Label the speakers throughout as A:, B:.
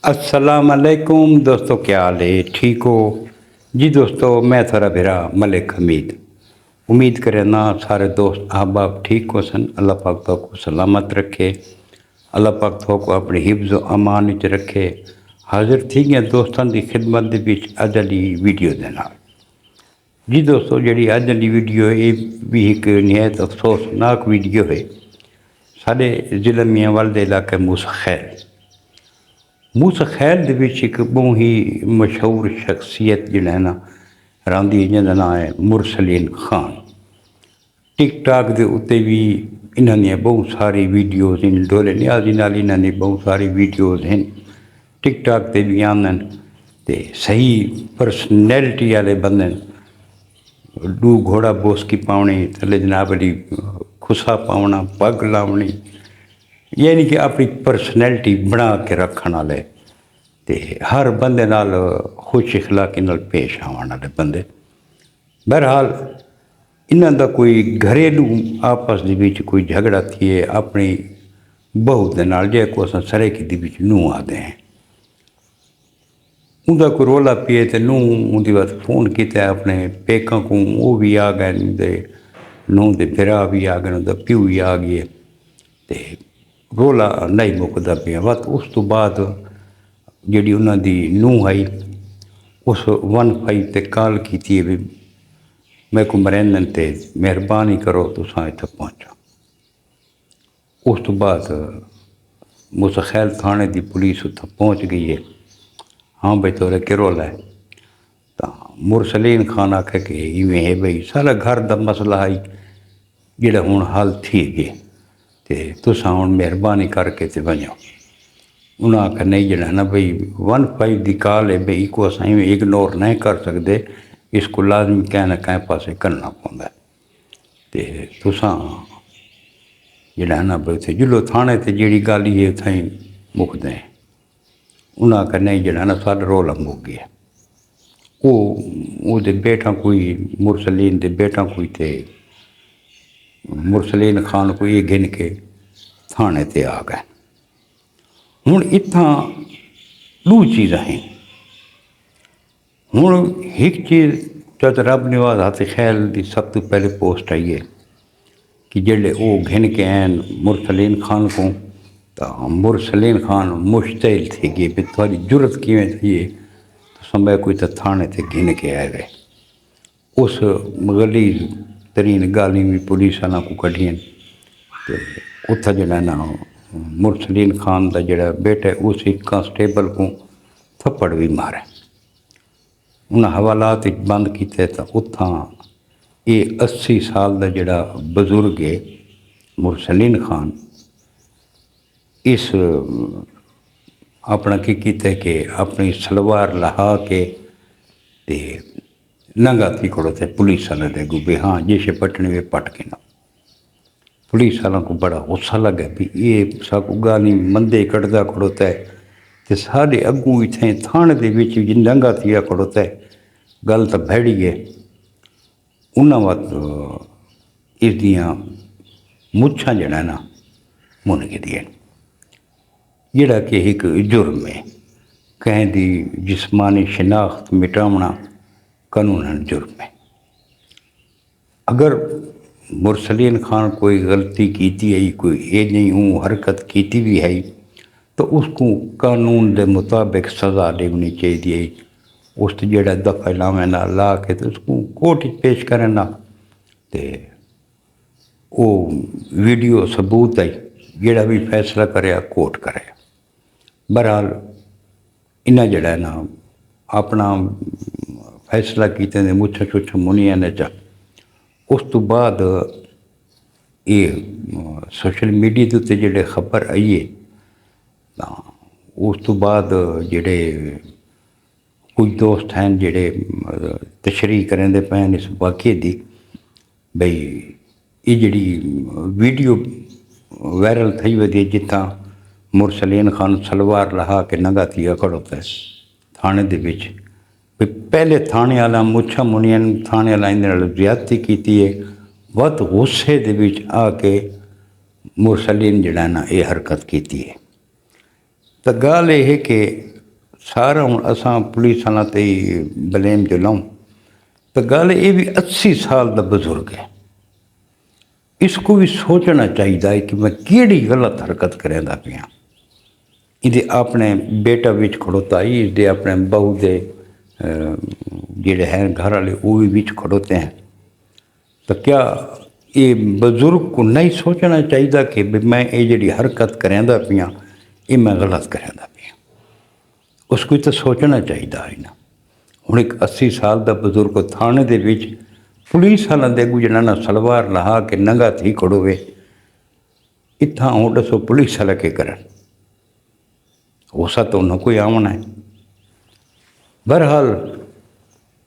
A: अस्सलाम वालेकुम दोस्तों, क्या हाल है? ठीक हो जी दोस्तों? मैं थोड़ा फिरा मलिक हमीद उम्मीद करे ना सारे दोस्त अहबाब ठीक हो सन। अल्लाह पाक तो को सलामत रखे, अल्लाह पाक तो को अपनी हिफ्ज़ अमान विच रखे। हाजिर थी गया दोस्तों की खिदमत दे विच अज वाली वीडियो दे नाल। जी दोस्तों, जी अज वाली वीडियो है ये भी एक निहायत अफसोसनाक वीडियो है। साढ़े ज़िले मियांवाल के इलाके मूसा खैर दे विच एक बहुत ही मशहूर शख्सियत जिहड़ा है ना रहिंदी, जिहदा नाम है मुरसलीन खान। टिकटॉक के उत्ते भी इन्हां दी बहुत सारी वीडियोज़ इन डोले न्याजी नाल इन्हां दी बहुत सारी वीडियोज़ हैं। टिकटॉक ते भी आंदन ते सही परसनैलिटी वाले बंदे डू घोड़ा बोसकी पाउणी, थले जनाब अली खुसा पाउणा, पग लावनी, यानी कि अपनी परसनैलिटी बना के रखने वाले ते हर बंदे नाल खुश इखलाकी नाल पेश आवन वाले बंदे। बहरहाल इन्हां दा कोई घरेलू आपस दे विच कोई झगड़ा थिए अपनी बहू दे नाल, जिहको असां सरेकी दे विच नूंह आखदे हैं। उंदा कोई रौला पिए तो नूंह उंदी बात फोन किया अपने पेकों को, वो भी आ गए ते नूंह दे फिरा भी आ गए, उंदा प्यू भी आ गए ते रौला नहीं मुकदा पिया। बस उस तो बाद जी उन्होंने नूंह आई उस 15 ते कॉल की भी मैं को मरेंदन ते मेहरबानी करो तुसां इत्थे पहुँचो। उस तो बाद मूसा खैर थाने की पुलिस उत्थे पहुँच गई है। हाँ भाई तोरे के रौला है? तो मुरसलीन खान आखे कि इवें है भाई सारा घर का मसला है जोड़ा हूँ हल थी गए तो तुसां हुण मेहरबानी करके ते वञो। उन्हें आखा नहीं जड़ा ना भाई 15 की कॉल है भाई को अस इग्नोर नहीं कर सकते, इसको लाजमी कहीं ना कहीं पासे करना पौंदा है। तो तुसां जड़ा ना भाई उत्थे जुलो थाने ते जी गल ही उत्थें ही मुकदे हैं। उन्हें आखा नहीं जड़ा ना सारा रौला मुक गया। वो बेटा कोई मुरसलीन दे बेटा कोई थे मुरसलीन खान को ये गिन के थाने ते आ गए। हुण इत्थां दो चीज़ां हैं। हुण एक चीज़ जब रब नवाज हाथ खैल की सब तो पहले पोस्ट आई है कि जेल्ले वो घिन के आन मुरसलीन खान को, तो मुरसलीन खान मुश्तिल थी गई भी थोड़ी जुरत किवें थी है तो समय कोई तो थाने ते घिन के आए गए। उस गली तरीन गाली भी पुलिस वालों को कढ़ियन तो उत्थे जड़ा ना मुरसलीन खान का जड़ा बेटा उस एक कांस्टेबल को थप्पड़ भी मारे। उन्हें हवालात बंद किए तो उत्थां ये 80 साल का जड़ा बजुर्ग है मुरसलीन खान इस अपना की किया कि अपनी सलवार लहा के ते नंगा थी खड़ोते पुलिस वाले दे गु भी हाँ जिसे पटने वे पट के ना। पुलिस वालों को बड़ा गुस्सा लगे भी ये सब गाली मंदे कटदा खड़ोता है तो सारे अगू इतने थाने के विच नंगा थिया खड़ोता है। गल तो भैड़ी है। उन्होंने वत इस दियाँ मुछां जड़ा ना मुन गई जड़ा कि एक जुर्म है। कहीं दी जिस्मानी शिनाख्त मिटावना कानूनन जुर्म है। अगर मुरसलीन खान कोई गलती की है, कोई ये नहीं हूँ हरकत की भी है तो उसको कानून के मुताबिक सज़ा देनी चाहिए। उस जड़ा दफा लावे ना ला के तो उसको कोर्ट पेश करें ना तो वो वीडियो सबूत है जड़ा भी फैसला करे कोर्ट करे। बहरहाल इन्हें जड़ा ना अपना फैसला किए मुछा छुछा मुनिया ने चा। उस तो बाद ये सोशल मीडिया के उत्ते जेडे खबर आई है उस तो बाद जेडे कुछ दोस्त हैं जेडे तशरीह करेंदे पे इस वाक़े की बई ये जी वीडियो वायरल थी वी जिथा मुरसलीन खान सलवार लहा के नंगा थी खड़ोता है थाने दे विच भी पहले थाने वाला मुछा मुनियन थाने वाला इन ज्यादती की है। बहुत गुस्से दे आके मुरसलीन जड़ा ना ये हरकत की है। तो गाल यह है कि सारा हूँ असा पुलिस वालों ते ही ब्लेम जो लाऊं तो गाल ये भी 80 साल का बजुर्ग है। इसको भी सोचना चाहिए कि मैं केड़ी गलत हरकत करेंदा पिया। इहदे अपने बेटा विच खड़ोता ही, इसके अपने बहू के जेड़े हैं घर वाले वो भी विच खड़ोते हैं। तो क्या ये बजुर्ग को नहीं सोचना चाहिए कि मैं ये जी हरकत करेंदा पिया ये मैं गलत करेंदा पिया। उसको तो सोचना चाहिए है ना। हुण एक 80 साल का बजुर्ग थाने दे विच पुलिस वालों के अगू जनाना सलवार लहा के नंगा थी खड़ोवे, इतना हूँ दसो पुलिस वाले के करन, उसा तो उन्होंने कोई आमना है। बहरहाल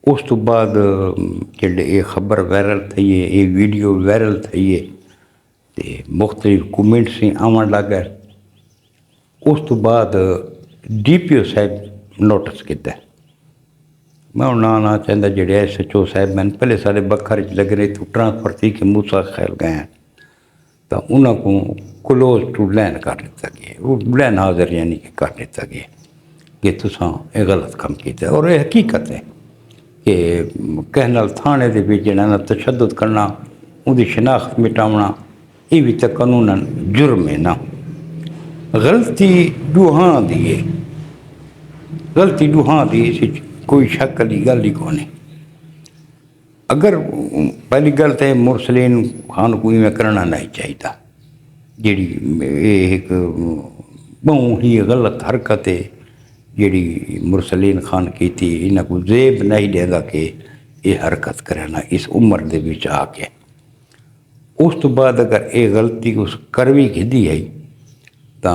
A: उस तो बाद जेडे ये खबर वायरल थी है, ये वीडियो वायरल थी है, तो मुख्तलिफ कमेंट्स ही आवन लग गए। उस तो बाद DPO साहब नोटिस किया। मैं हूँ ना चाहता जेडे SHO साहब मैंने पहले सारे बखर लग रहे तो ट्रांसफर थी कि मूसा खैल गए हैं, तो उन्होंने क्लोज टू लैन कर दिता गया, वो लैन हाजिर यानी कि कर दिता गया कि तुसा ये गलत काम किया। और ये हकीकत है कि कहना थाने के विच ना तशद्दुद करना, उनकी शनाख्त मिटावना ये भी तो कानूनन जुर्म है ना। गलती दूहां दी है, गलती दूहां दी, इस कोई शक वाली गल ही कौन है। अगर पहली गल तो मुरसलीन खान को इवें करना नहीं चाहिए, जी एक बहु ही गलत हरकत है जी मुरसलीन खान की थी। इन्हें को जेब नहीं देगा कि ये हरकत करना इस उम्र के विच आके। उस तो बाद अगर ये गलती उस कर भी खिदी है तो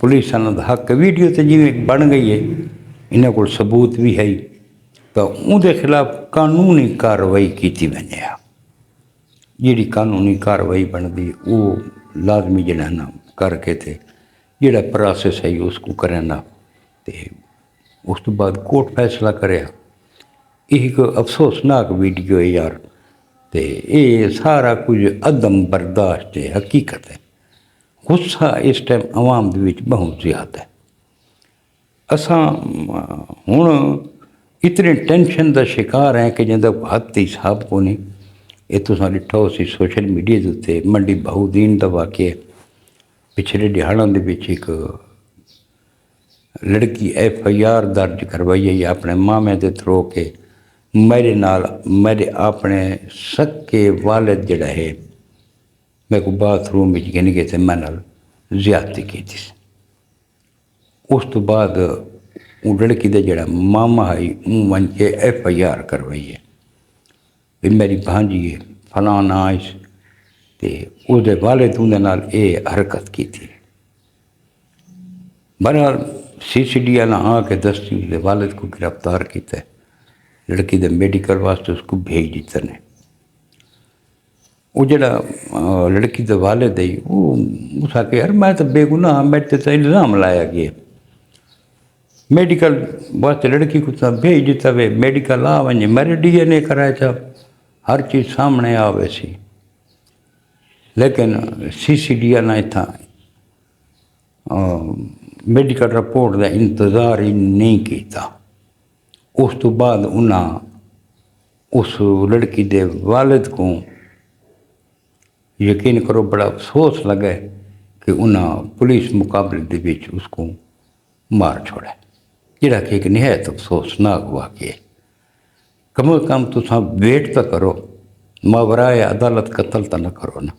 A: पुलिस वालों का हक, वीडियो तो जिमें बन गई है, इन्होंने को सबूत भी है, तो उनके खिलाफ कानूनी कार्रवाई की वने। जी कानूनी कार्रवाई बनती वो लाजमी जरा ना करके थे जोड़ा प्रोसेस है उसको करना। तो उस तो बाद कोर्ट फैसला करे। एक अफसोसनाक वीडियो है यार, तो ये सारा कुछ अदम बर्दाश्त है, हकीकत है। गुस्सा इस टाइम आवाम दे विच बहुत ज़्यादा है। असा हुण इतने टेंशन का शिकार है कि जिंदा हद हिसाब को नहीं। ये तुसा डिठो सी सोशल मीडिया के उत्ते मंडी बहुदीन का वाक़या, पिछले दिहाड़ों के विच एक लड़की FIR दर्ज करवाई है अपने मामे के थ्रू के मेरे नाल मेरे अपने सक्के वालिद जड़ा है मेरे को बाथरूम में गिन गए थे, मैं नाल ज़्यादती की थी। उस तो बाद वो लड़की का जड़ा मामा है वन के FIR करवाई है भी मेरी भांजी है फलाना आइस, तो उसके वालिद उनके नाल ये हरकत की थी। बहरहाल CCD वाला आके दस्ती उसके वालिद को गिरफ्तार किया, लड़की के मेडिकल वास्ते उसको भेज दिता ने। वो जड़ा लड़की के वालिद है वो उस आके यार मैं तो बेगुनाह, मेरे तो इल्ज़ाम लाया गया, मेडिकल वास्ते लड़की को तो भेज दिता वे, मेडिकल आ वने मेरे DNA कराया था, हर चीज़ सामने आवे सी, लेकिन CCD वाला इतना मेडिकल रिपोर्ट का इंतज़ार ही नहीं किया। उस तो बाद उन्हें उस लड़की के वालिद को यकीन करो बड़ा अफसोस लगे कि उन्हें पुलिस मुकाबले के बीच उसको मार छोड़ा, जिहड़ा कि एक निहायत अफसोसनाक वाक़या। कम अज़ कम तुसा वेट तो करो, मावराए अदालत कत्ल तो न करो ना।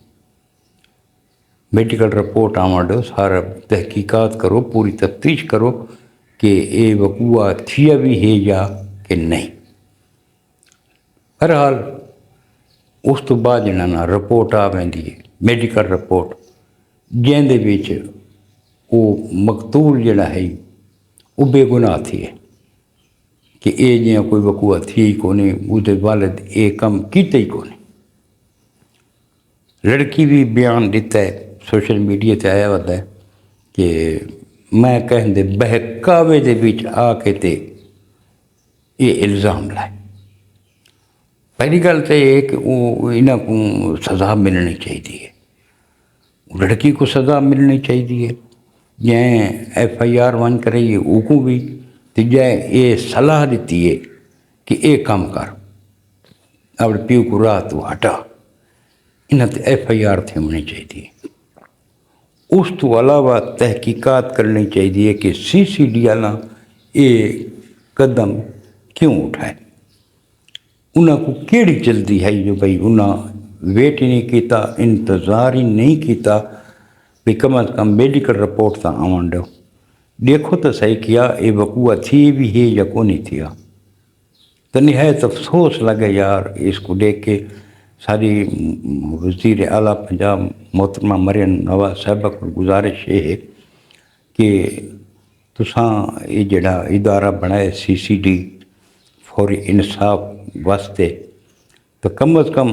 A: मेडिकल रिपोर्ट आवन दो, सारा तहकीकात करो, पूरी तफ्तीश करो कि ये वकूआ थिया भी है या कि नहीं। बहरहाल उस तो बाद जड़ा ना रिपोर्ट आ वेंदी है, मेडिकल रिपोर्ट जिंदे विच वो मकतूल जड़ा है वो बेगुनाह थी है कि ये जियां कोई वकूआ थी को नहीं, उसके वालिद ये कम किते ही को नहीं। लड़की भी बयान दिता है, सोशल मीडिया से आया होता है कि मैं कहते बहकावे दे विच आके ते ये इल्ज़ाम लाए। पहली गल तो ये कि वो इन्हों को सज़ा मिलनी चाहिए है, लड़की को सज़ा मिलनी चाहिए है। जैं FIR वन करे उको भी, तो जैं ये सलाह दी है कि ये काम कर, अपने प्यू को राह तू हटा, इन FIR थे होनी चाहिए। उस तो अलावा तहकीकात करनी चाहिए कि CCD वाला ये कदम क्यों उठाए, उनको केड़ी जल्दी है जो भाई उन्हें वेट ही नहीं किया, इंतज़ार ही नहीं किया भी कम अज़ कम मेडिकल रिपोर्ट तो आवन दो, देखो तो सही किया ये वकूआ थी भी है या को नहीं थिया। तो नहायत अफसोस लगे यार इसको देख के। सारी वज़ीर आला पंजाब मोहतरमा मरियम नवाज़ साहबा को गुजारिश है कि तुसां ये जड़ा इदारा बनाए CCD फौरी इंसाफ वास्ते, तो कम अज़ कम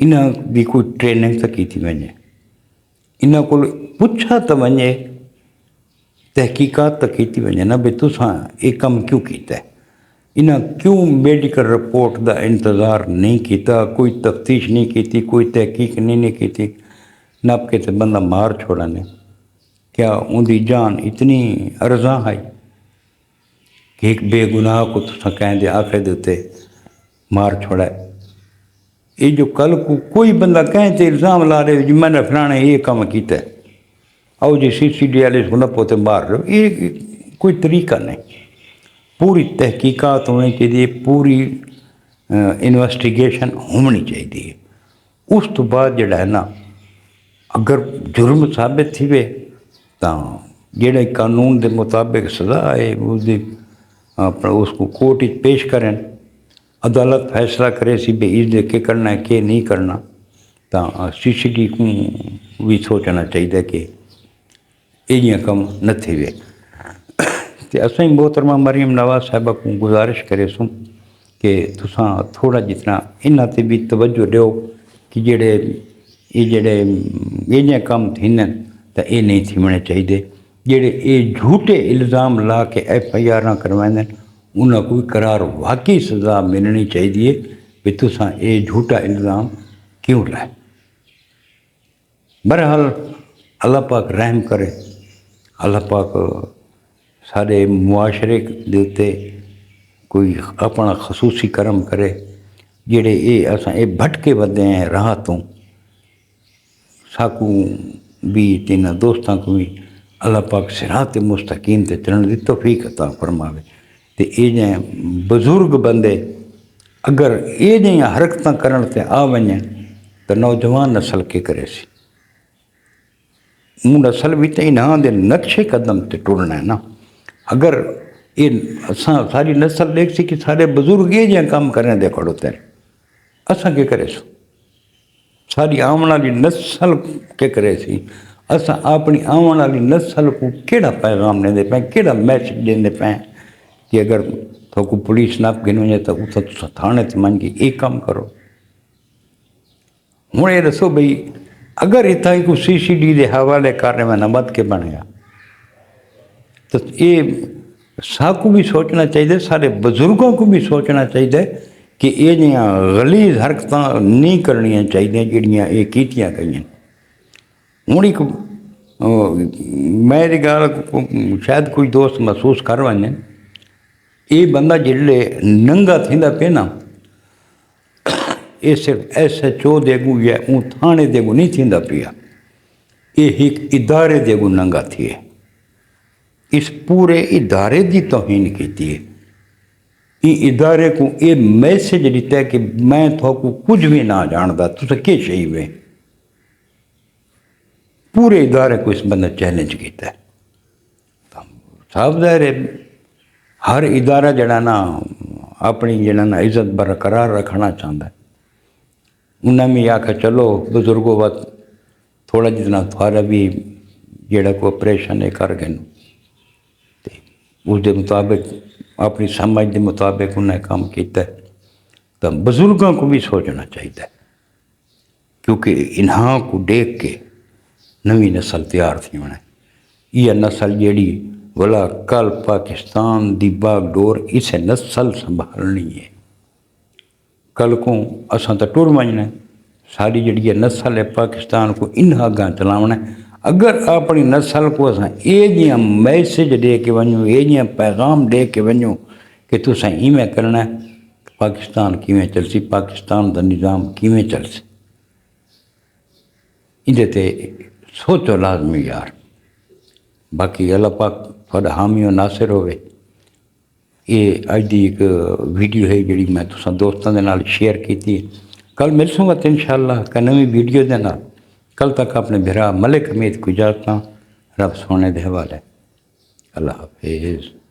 A: इन्हें भी कोई ट्रेनिंग तो की थी वने, इन्हें को पुछा तो वने, तहकीकात तो की वने ना भी तुसां ये कम क्यों किया है, इन्हें क्यों मेडिकल रिपोर्ट का इंतज़ार नहीं किया, कोई तफ्तीश नहीं की, कोई तहकीक नहीं की, नप के तो बंदा मार छोड़ा ने। क्या उनकी जान इतनी अर्जा है कि एक बेगुनाह को तुसा कहें आखे दे उत्ते मार छोड़ा है। ये जो कल को कोई बंदा कहें तो इल्ज़ाम ला रहे जी मैंने फलाने ये काम किया है, आओ जी CCD वाले सुना पोते मार रहे हो, ये कोई तरीका नहीं। पूरी तहकीकात होनी चाहिए, पूरी इन्वेस्टिगेशन होनी चाहिए। उस तो बाद जड़ा है ना, अगर जुर्म साबित थी वे तो जेड़े कानून के मुताबिक सज़ा है उसकी अपना उसको कोर्ट पेश करें, अदालत फैसला करे सी भी इस के करना है के नहीं करना। तो CCD को भी सोचना चाहिए कि ये कम न थे वे। तो असां मोहतरमा मरियम नवाज़ साहबा को गुजारिश करे सूँ कि तुसां थोड़ा जितना इन्हां ते भी तवज्जो दो कि जेड़े काम थींदे तो ये नहीं थीवणे चाहिए। जेड़े ये झूठे इल्ज़ाम ला के FIR करवाइंदे उन्हें कोई करार वाकई सज़ा मिलनी चाहिए भी तुसां ये झूठा इल्ज़ाम क्यों लाए। बहरहाल अल्लाह पाक रहम करे, अल्लाह पाक सारे मुआशरे के उत्ते कोई अपना खसूसी करम करे, जेड़े ये असां ये भटके वधे हैं राह तो, साकू भी तिन दोस्तों को भी अल्लाह पाक सिरात मुस्तकीम ते चलण दी तौफीक अता फरमावे। तो ये जैं बुजुर्ग बंदे अगर ये जहियां हरकतां करण ते आ वञनि तो नौजवान नस्ल के करे सी, मूं नस्ल भी तो इन्हां दे नक्शे कदम ते टुरना है ना। अगर ये असां सारी नस्ल देख सी कि सारे बुजुर्ग ये जहाँ काम करें दे खड़ो तेरे, असां के करे सो, सारी आवन वाली नस्ल के करे सी, असां अपनी आवन वाली नस्ल को केड़ा पैगाम देंदे पे, केड़ा मैसेज देंदे पे कि अगर तो को पुलिस नाप गिन वञे तो उत थाने ते मन के एक काम करो। हूँ ये दसो भाई अगर इतना ही को CCD के हवाले करने में नमत के बन गया तो ये साकू भी सोचना चाहिए, सारे बुजुर्गों को भी सोचना चाहिए कि ये जियां गलीज हरकत नहीं करनियाँ चाहिए जड़ियाँ ये कीतियाँ गई। हूँ एक मेरी गाल शायद कोई दोस्त महसूस कर वने, ये बंदा जिले नंगा थींदा पे ना ये सिर्फ SHO देगू या थाने देगू नहीं थींदा पिया, ये एक इदारे देगू नंगा थिए। इस पूरे इदारे की तौहीन की है, ये इदारे को ये मैसेज दिता है कि मैं थोको कुछ भी ना जानता, तुस के शही वे। पूरे इदारे को इस बंदा चैलेंज किया है। साफ ज़ाहिर है हर इदारा जड़ा ना अपनी जड़ा ना इज्जत बरकरार रखना चाहता है। उन्हें भी आखा चलो बुजुर्गों बात थोड़ा जितना थारा भी जड़ा को ऑपरेशन है कर गए, उसके मुताबिक अपनी समझ के मुताबिक उन्हें काम किया। तो बुजुर्गों को भी सोचना चाहिए क्योंकि इन्हां को देख के नवी नस्ल तैयार थी होना। यह नस्ल जेड़ी भला कल पाकिस्तान दी बागडोर इसे नस्ल संभालनी है। कल को असां तो टुर वजना, सारी जी नस्ल है पाकिस्तान को इन अगां चलावना, अगर अपनी नस्ल को असां ये जियां मैसेज दे के वञूं, ये जियां पैगाम दे के वञूं कि तुसां इवें करना है, पाकिस्तान किवें चलसी, पाकिस्तान का निज़ाम किवें चलसी, इहदे ते सोचो लाजमी यार। बाकी अल्लाह पाक थोड़ा हामी और नासिर होवे। ये अज की एक वीडियो है जी मैं तुसां दोस्तों के नाल शेयर की। कल मिलसूँगा तो इंशाअल्लाह का नवी वीडियो के नाल। कल तक अपने भरा मलिक हमीद को इजाज़त, रब सोने दे हवाले। अल्लाह हाफिज़।